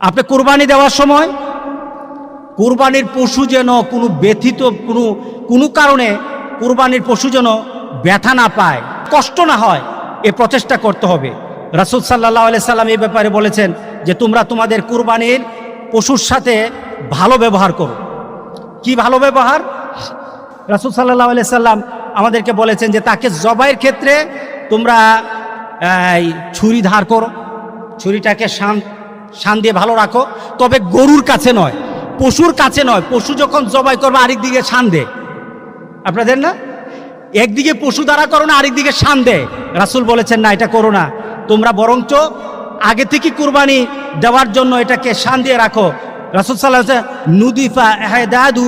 আপনি কুরবানি দেওয়ার সময় কুরবানির পশু যেন কোনো ব্যথিত কোনো কারণে কুরবানির পশু যেন ব্যথা না পায়, কষ্ট না হয়, এ প্রচেষ্টা করতে হবে। রাসূল সাল্লাল্লাহু আলাইহি সাল্লাম এই ব্যাপারে বলেছেন যে তোমরা তোমাদের কুরবানির পশুর সাথে ভালো ব্যবহার করো। কি ভালো ব্যবহার? রাসূল সাল্লাল্লাহু আলাইহি সাল্লাম আমাদেরকে বলেছেন যে তাকে জবাইয়ের ক্ষেত্রে তোমরা ছুরি ধার করো, ছুরিটাকে শান দিয়ে ভালো রাখো, তবে গরুর কাছে নয়, পশুর কাছে নয়। পশু যখন জবাই করবে আরেক দিকে শান দে, আপনাদের না একদিকে পশু দ্বারা করো না, আরেক দিকে শান দে। রাসূল বলেছেন না, এটা করো না, তোমরা বরঞ্চ আগে থেকে কুরবানি দেওয়ার জন্য এটাকে শান দিয়ে রাখো। রাসূল সাল্লাল্লাহু আলাইহি ওয়াসাল্লাম নুদিফা ইহদাদু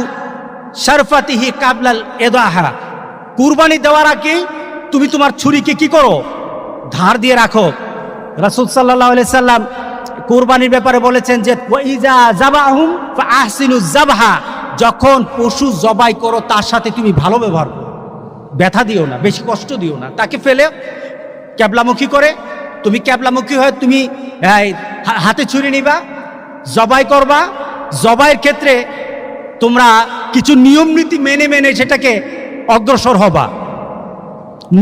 শারফাতিহি কাবলাল ইদাহা, কুরবানি দেওয়ার আগে তুমি তোমার ছুরিকে কি করো? ধার দিয়ে রাখো। রাসূল সাল্লাল্লাহু আলাইহি সাল্লাম কুরবানির ব্যাপারে বলেছেন যে ওয়াইজা যাবাহুম ফাআহসিনুজ যাবহা, যখন পশু জবাই করো তার সাথে তুমি ভালো ব্যবহার করো, ব্যথা দিও না, বেশি কষ্ট দিও না। তাকে ফেলে ক্যাবলামুখী করে, তুমি ক্যাবলামুখী হয়ে তুমি হাতে ছুরি নিবা, জবাই করবা। জবাইয়ের ক্ষেত্রে তোমরা কিছু নিয়ম নীতি মেনে সেটাকে অগ্রসর হবা,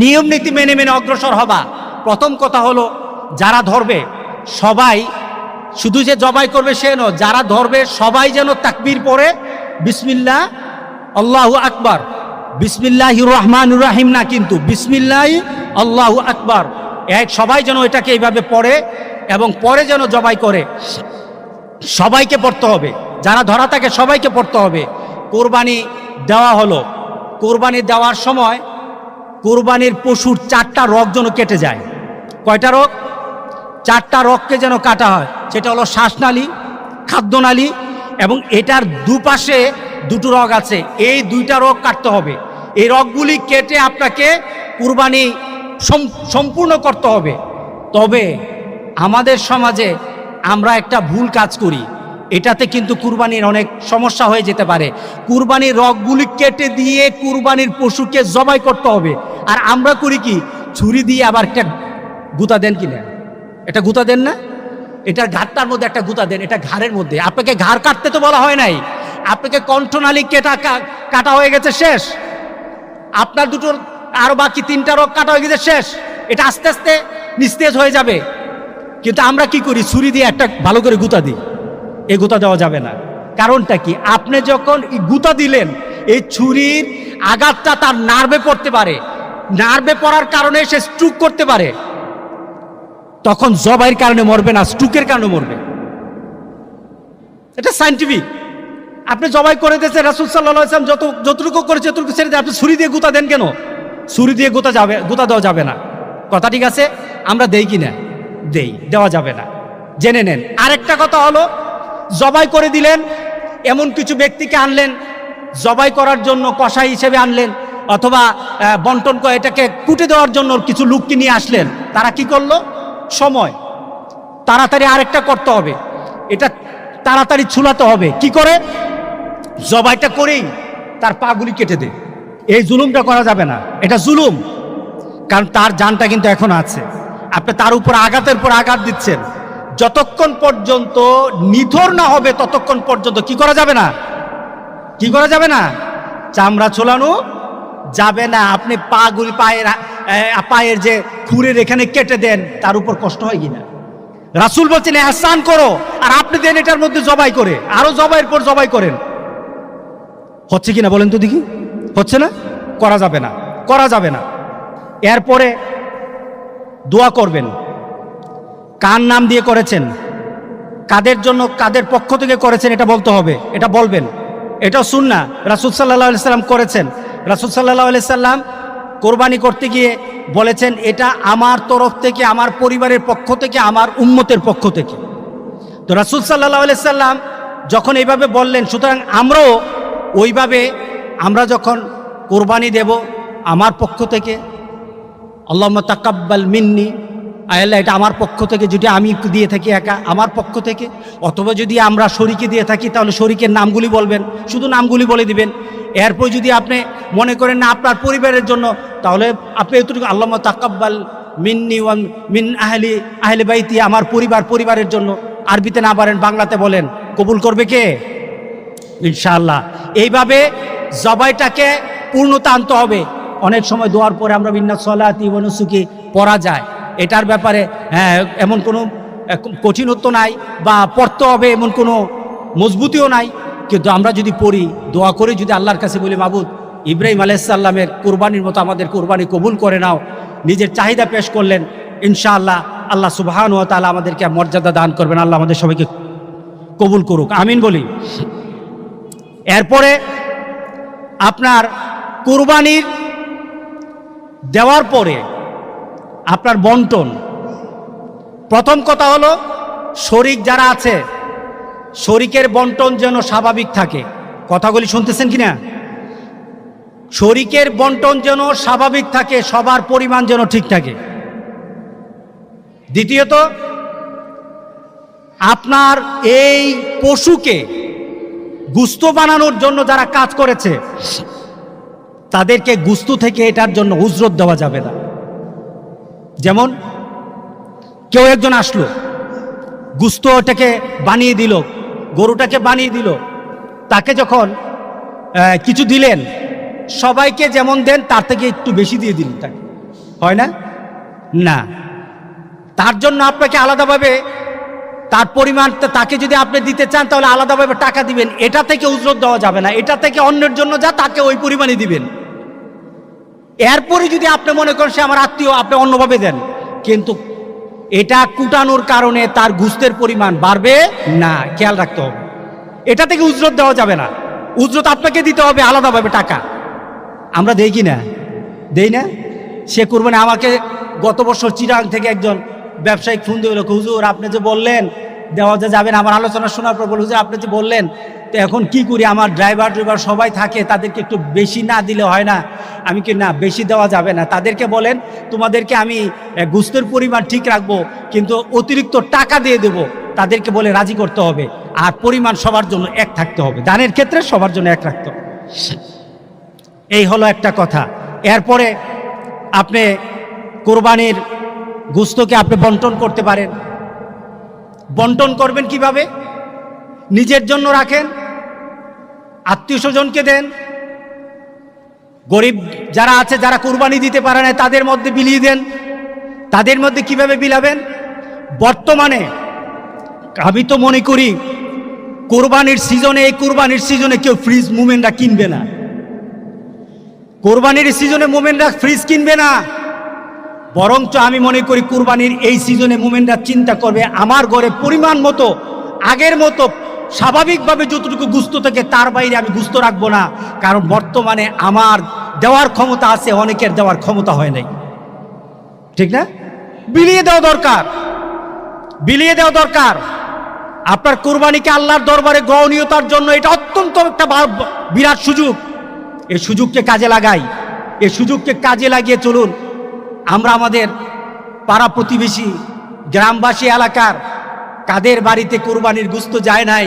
নিয়ম নীতি মেনে অগ্রসর হবা। প্রথম কথা হলো যারা ধরবে সবাই, শুধু যে জবাই করবে সে নয়, যারা ধরবে সবাই যেন তাকবীর পড়ে, বিসমিল্লাহ আল্লাহু আকবার, বিসমিল্লাহির রহমানির রহিম না, কিন্তু বিসমিল্লাহ আল্লাহু আকবার, সবাই যেন এটাকে এইভাবে পড়ে এবং পরে যেন জবাই করে। সবাইকে পড়তে হবে, যারা ধরা থাকে সবাইকে পড়তে হবে। কোরবানি দেওয়া হলো, কোরবানি দেওয়ার সময় কোরবানির পশুর 4টা রগ যেন কেটে যায়। কয়টা রগ? 4টা রগকে যেন কাটা হয়। সেটা হলো শ্বাসনালী, খাদ্যনালী, এবং এটার দুপাশে 2টো রগ আছে, এই 2টা রগ কাটতে হবে। এই রগগুলি কেটে আপনাকে কুরবানি সম্পূর্ণ করতে হবে। তবে আমাদের সমাজে আমরা একটা ভুল কাজ করি, এটাতে কিন্তু কুরবানির অনেক সমস্যা হয়ে যেতে পারে। কুরবানির রগগুলি কেটে দিয়ে কুরবানির পশুকে জবাই করতে হবে, আর আমরা করি কি, ছুরি দিয়ে আবার একটা গুতা দেন কিনা, এটা গুতা দেন না, এটার ঘাটটার মধ্যে একটা গুতা দেন, এটা ঘাড়ের মধ্যে। আপনাকে ঘাড় কাটতে তো বলা হয় নাই, আপনাকে কণ্ঠনালী কাটা হয়ে গেছে, শেষ। আপনার দুটোর আরো বাকি 3টা রগ কাটা হয়ে গেছে, শেষ। এটা আস্তে আস্তে নিস্তেজ হয়ে যাবে। কিন্তু আমরা কি করি, ছুরি দিয়ে একটা ভালো করে গুতা দিই। এই গুতা দেওয়া যাবে না। কারণটা কি, আপনি যখন গুতা দিলেন এই ছুরির আঘাতটা তার নার্ভে পড়তে পারে, নার্ভে পড়ার কারণে সে স্ট্রোক করতে পারে, তখন জবাইয়ের কারণে মরবে না, স্ট্রোকের কারণে মরবে। এটা সায়েন্টিফিক। আপনি জবাই করে দিয়েছেন, রাসূল সাল্লাল্লাহু আলাইহি ওয়াসাল্লাম যতটুকু করেছে ততটুকু ছেড়ে দিয়ে আপনি ছুরি দিয়ে গুতা দেন কেন? ছুরি দিয়ে গুতা দেওয়া যাবে না। কথা ঠিক আছে? আমরা দেই কিনা? দেওয়া যাবে না, জেনে নেন। আরেকটা কথা হলো, জবাই করে দিলেন, এমন কিছু ব্যক্তিকে আনলেন জবাই করার জন্য, কসাই হিসেবে আনলেন, অথবা বন্টন করে এটাকে কুটে দেওয়ার জন্য কিছু লোককে নিয়ে আসলেন। তারা কি করলো? সময় তাড়াতাড়ি আরেকটা করতে হবে, এটা তাড়াতাড়ি ছুলাতে হবে। কি করে? জবাইটা করেই তার পাগুলি কেটে দে। এই জুলুমটা করা যাবে না, এটা জুলুম। কারণ তার জানটা কিন্তু এখন আছে, আপনি তার উপর আঘাতের পর আঘাত দিচ্ছেন। যতক্ষণ পর্যন্ত নিথর না হবে ততক্ষণ পর্যন্ত কি করা যাবে না? কি করা যাবে না? চামড়া ছোলানো যাবে না। আপনি পাগুলি পায়ের যে খুরের এখানে কেটে দেন, তার উপর কষ্ট হয় কিনা? রাসূল বলছেন ইহসান করো, আর আপনি দেন এটার মধ্যে জবাই করে, আরো জবাইয়ের পর জবাই করেন। হচ্ছে কিনা বলেন তো দেখি? হচ্ছে না? করা যাবে না, করা যাবে না। এরপরে দোয়া করবেন। কার নাম দিয়ে করেছেন, কাদের জন্য, কাদের পক্ষ থেকে করেছেন, এটা বলতে হবে, এটা বলবেন। এটা সুন্নাহ, রাসূল সাল্লাল্লাহু আলাইহি সাল্লাম করেছেন। রাসূল সাল্লাল্লাহু আলাইহি সাল্লাম কোরবানি করতে গিয়ে বলেছেন, এটা আমার তরফ থেকে, আমার পরিবারের পক্ষ থেকে, আমার উম্মতের পক্ষ থেকে। তো রাসূল সাল্লাল্লাহু আলাইহি সাল্লাম যখন এইভাবে বললেন, সুতরাং আমরাও ওইভাবে, আমরা যখন কোরবানি দেব আমার পক্ষ থেকে, আল্লাহুম্মা তাকাব্বাল মিন্নি, আল্লাহ এটা আমার পক্ষ থেকে, যেটা আমি দিয়ে থাকি একা আমার পক্ষ থেকে, অথবা যদি আমরা শরীকে দিয়ে থাকি তাহলে শরীকের নামগুলি বলবেন, শুধু নামগুলি বলে দিবেন। এরপর যদি আপনি মনে করেন না আপনার পরিবারের জন্য, তাহলে আপনি এতটুকু আল্লাহুম্মা তাকাব্বাল মিন্নি ওয়া মিন আহলি বাইতি, আমার পরিবারের জন্য, আরবিতে না পারেন বাংলাতে বলেন, কবুল করবে কে? ইনশাআল্লাহ। এইভাবে জবাইটাকে পূর্ণতা আনতে হবে। অনেক সময় দোয়ার পরে আমরা বিন্নাস সালাতি ওয়া নুসুকি পড়া যায়, এটার ব্যাপারে এমন কোনো কঠিনত্ব নাই বা পড়তে হবে এমন কোনো মজবুতিও নাই, কিন্তু আমরা যদি পড়ি, দোয়া করে যদি আল্লাহর কাছে বলি, মাবুদ ইব্রাহিম আলাইহিস সালামের কুরবানির মতো আমাদের কুরবানি কবুল করে নাও, নিজের চাহিদা পেশ করলেন, ইনশাআল্লাহ আল্লাহ সুবহানাহু ওয়া তাআলা আমাদেরকে মর্যাদা দান করবেন। আল্লাহ আমাদের সবাইকে কবুল করুক, আমিন বলি। এরপরে আপনার কুরবানির দেওয়ার পরে আপনার বন্টন, প্রথম কথা হলো শরিক যারা আছে শরিকের বন্টন যেন স্বাভাবিক থাকে। কথাগুলি শুনতেছেন কিনা? শরিকের বন্টন যেন স্বাভাবিক থাকে, সবার পরিমাণ যেন ঠিক থাকে। দ্বিতীয়ত, আপনার এই পশুকে গুস্ত বানানোর জন্য যারা কাজ করেছে তাদেরকে গুস্ত থেকে এটার জন্য উজরত দেওয়া যাবে না। যেমন কেউ একজন আসলো, গুস্ত ওটাকে বানিয়ে দিল, গরুটাকে বানিয়ে দিল, তাকে যখন কিছু দিলেন, সবাইকে যেমন দেন তার থেকে একটু বেশি দিয়ে দিলেন, তাকে হয় না? না, তার জন্য আপনাকে আলাদাভাবে তার পরিমাণ, তাকে যদি আপনি দিতে চান তাহলে আলাদাভাবে টাকা দিবেন, এটা থেকে উজরত দেওয়া যাবে না। এটা থেকে অন্যের জন্য যা তাকে ওই পরিমাণই দিবেন। এরপরে যদি আপনি মনে করেন সে আমার আত্মীয়, আপনি অন্যভাবে দেন, কিন্তু এটা কুটানোর কারণে তার গুস্তের পরিমাণ বাড়বে না, খেয়াল রাখতে হবে। এটা থেকে উজরত দেওয়া যাবে না, উজরত আপনাকে দিতে হবে আলাদাভাবে টাকা। আমরা দেই কি না? দেই না? সে কুরবানি আমাকে গত বছর চিরাং থেকে একজন ব্যবসায়িক ফোন দিয়ে বলল, হুজুর আপনি যে বললেন দেওয়া যাবে না, আমার আলোচনা শোনার পর বলল, হুজুর আপনি যে বললেন, তো এখন কি করি, আমার ড্রাইভার সবাই থাকে, তাদেরকে একটু বেশি না দিলে হয় না? আমি কি, না বেশি দেওয়া যাবে না, তাদেরকে বলেন তোমাদেরকে আমি গুস্তের পরিমাণ ঠিক রাখবো, কিন্তু অতিরিক্ত টাকা দিয়ে দেব, তাদেরকে বলে রাজি করতে হবে, আর পরিমাণ সবার জন্য এক থাকতে হবে, দানের ক্ষেত্রে সবার জন্য এক রাখতে হবে। এই হলো একটা কথা। এরপরে আপনি কোরবানির গোশতকে আপনি বন্টন করতে পারেন। বন্টন করবেন কিভাবে? নিজের জন্য রাখেন, আত্মীয় স্বজনকে দেন, গরিব যারা আছে যারা কুরবানি দিতে পারে না তাদের মধ্যে বিলিয়ে দেন। তাদের মধ্যে কিভাবে বিলাবেন? বর্তমানে আমি তো মনে করি কোরবানির সিজনে, এই কোরবানির সিজনে কেউ ফ্রিজ মোমেন্টরা কিনবে না। কোরবানির সিজনে মোমেন্টরা ফ্রিজ কিনবে না, বরঞ্চ আমি মনে করি কুরবানির এই সিজনে মোমেনরা চিন্তা করবে আমার ঘরে পরিমাণ মতো আগের মতো স্বাভাবিকভাবে যতটুকু গুস্ত থেকে তার বাইরে আমি গুস্ত রাখবো না, কারণ বর্তমানে আমার দেওয়ার ক্ষমতা আছে, অনেকের দেওয়ার ক্ষমতা হয় নাই, ঠিক না? বিলিয়ে দেওয়া দরকার, বিলিয়ে দেওয়া দরকার। আপনার কুরবানিকে আল্লাহর দরবারে গ্রহণীয়তার জন্য এটা অত্যন্ত একটা বিরাট সুযোগ। এই সুযোগকে কাজে লাগাই, এই সুযোগকে কাজে লাগিয়ে চলুন। আমরা আমাদের পাড়া প্রতিবেশী গ্রামবাসী এলাকার কাদের বাড়িতে কুরবানির গোশত যায় নাই,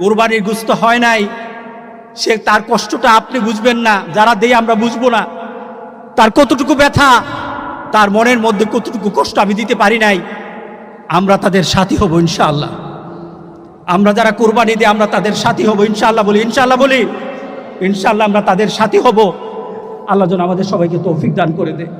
কুরবানির গোশত হয় নাই, সে তার কষ্টটা আপনি বুঝবেন না, যারা দেই আমরা বুঝবো না, তার কতটুকু ব্যথা, তার মনের মধ্যে কতটুকু কষ্ট আমি দিতে পারি নাই। আমরা তাদের সাথী হব ইনশাআল্লাহ। আমরা যারা কুরবানি দিই আমরা তাদের সাথী হব ইনশাআল্লাহ। বলি ইনশাআল্লাহ, বলি ইনশাআল্লাহ আমরা তাদের সাথী হব। আল্লাহ যেন আমাদের সবাইকে তৌফিক দান করে দেয়।